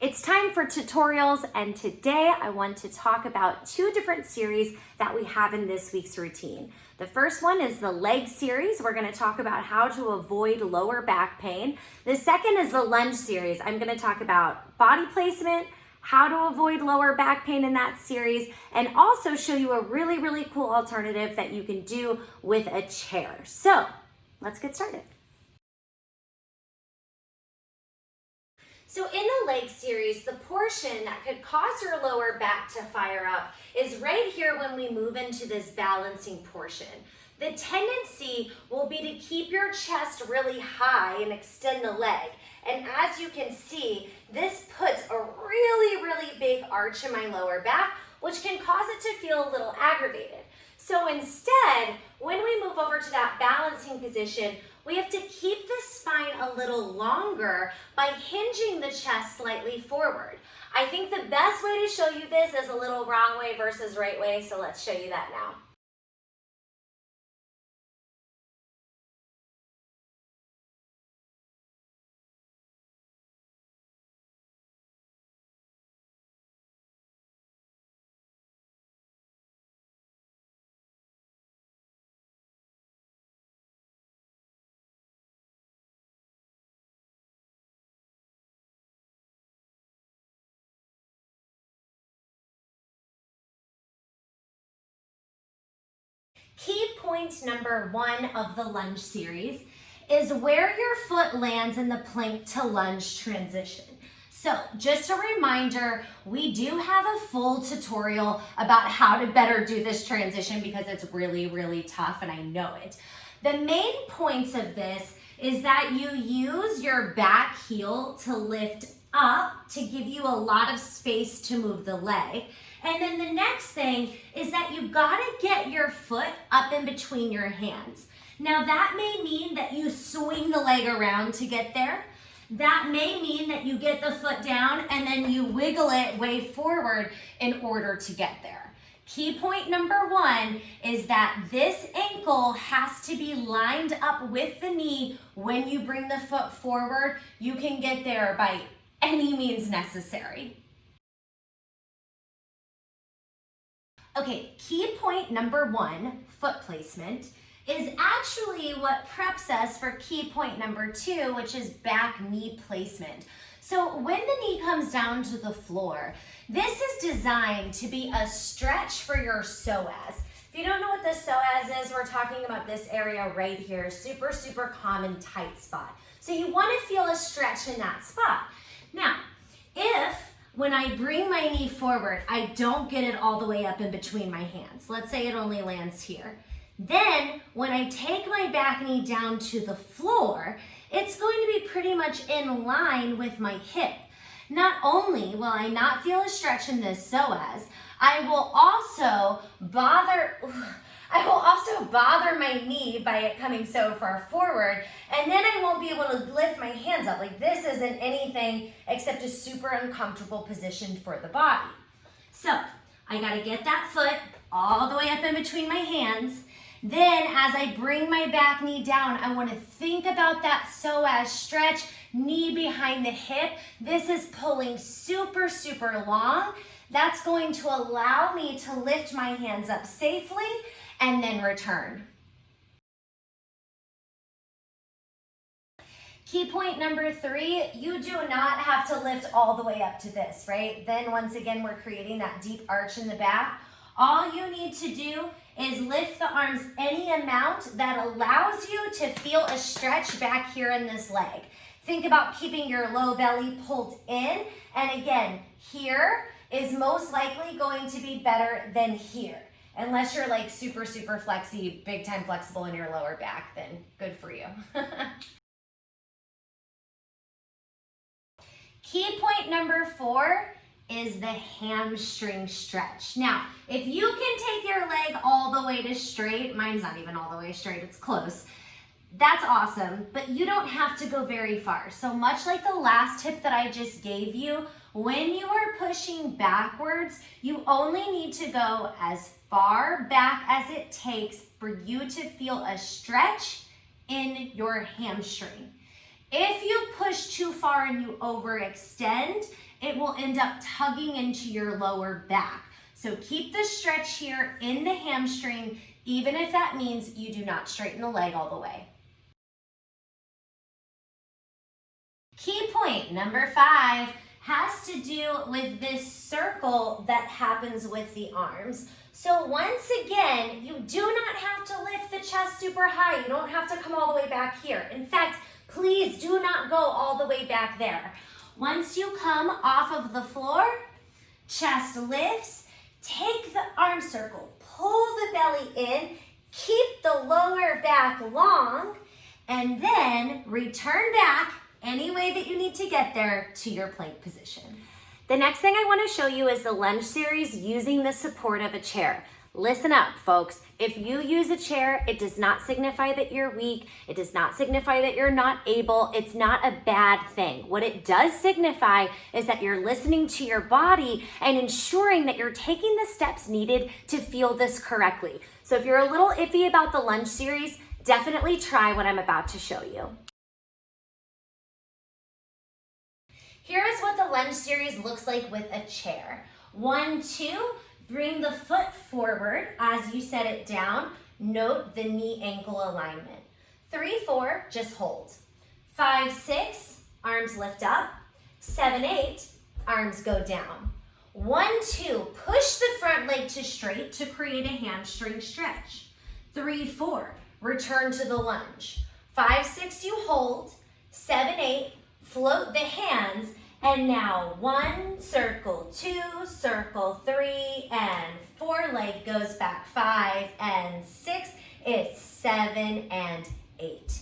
It's time for tutorials, and today I want to talk about two different series that we have in this week's routine. The first one is the leg series. We're going to talk about how to avoid lower back pain. The second is the lunge series. I'm going to talk about body placement, how to avoid lower back pain in that series, and also show you a really cool alternative that you can do with a chair. So let's get started. So in the leg series, the portion that could cause your lower back to fire up is right here when we move into this balancing portion. The tendency will be to keep your chest really high and extend the leg. And as you can see, this puts a really big arch in my lower back, which can cause it to feel a little aggravated. So instead, when we move over to that balancing position, we have to keep the spine a little longer by hinging the chest slightly forward. I think the best way to show you this is a little wrong way versus right way, so let's show you that now. Key point number 1 of the lunge series is where your foot lands in the plank to lunge transition. So just a reminder, we do have a full tutorial about how to better do this transition because it's really tough and I know it. The main points of this is that you use your back heel to lift up to give you a lot of space to move the leg. And then the next thing is that you gotta get your foot up in between your hands. Now that may mean that you swing the leg around to get there. That may mean that you get the foot down and then you wiggle it way forward in order to get there. Key point number 1 is that this ankle has to be lined up with the knee when you bring the foot forward. You can get there by any means necessary. Okay, key point number 1, foot placement, is actually what preps us for key point number 2, which is back knee placement. So when the knee comes down to the floor, this is designed to be a stretch for your psoas. If you don't know what the psoas is, we're talking about this area right here, super common tight spot. So you want to feel a stretch in that spot. Now, if when I bring my knee forward, I don't get it all the way up in between my hands. Let's say it only lands here. Then when I take my back knee down to the floor, it's going to be pretty much in line with my hip. Not only will I not feel a stretch in this psoas, I will also bother my knee by it coming so far forward, and then I won't be able to lift my hands up. Like, this isn't anything except a super uncomfortable position for the body. So I gotta get that foot all the way up in between my hands. Then as I bring my back knee down, I wanna think about that psoas stretch, knee behind the hip. This is pulling super long. That's going to allow me to lift my hands up safely and then return. Key point number 3, you do not have to lift all the way up to this, right? Then once again, we're creating that deep arch in the back. All you need to do is lift the arms any amount that allows you to feel a stretch back here in this leg. Think about keeping your low belly pulled in, and again, here is most likely going to be better than here. Unless you're like super flexy, big time flexible in your lower back, then good for you. Key point number 4 is the hamstring stretch. Now, if you can take your leg all the way to straight, mine's not even all the way straight, it's close. That's awesome, but you don't have to go very far. So much like the last tip that I just gave you, when you are pushing backwards, you only need to go as far back as it takes for you to feel a stretch in your hamstring. If you push too far and you overextend, it will end up tugging into your lower back. So keep the stretch here in the hamstring, even if that means you do not straighten the leg all the way. Key point number 5 has to do with this circle that happens with the arms. So once again, you do not have to lift the chest super high. You don't have to come all the way back here. In fact, please do not go all the way back there. Once you come off of the floor, chest lifts, take the arm circle, pull the belly in, keep the lower back long, and then return back any way that you need to get there to your plank position. The next thing I want to show you is the lunge series using the support of a chair. Listen up, folks. If you use a chair, it does not signify that you're weak. It does not signify that you're not able. It's not a bad thing. What it does signify is that you're listening to your body and ensuring that you're taking the steps needed to feel this correctly. So if you're a little iffy about the lunge series, definitely try what I'm about to show you. Here is what the lunge series looks like with a chair. 1, 2, bring the foot forward as you set it down. Note the knee-ankle alignment. 3, 4, just hold. 5, 6, arms lift up. 7, 8, arms go down. 1, 2, push the front leg to straight to create a hamstring stretch. 3, 4, return to the lunge. 5, 6, you hold. 7, 8, float the hands, and now 1 circle, 2 circle, 3 and 4, leg goes back, 5 and 6, it's 7 and 8.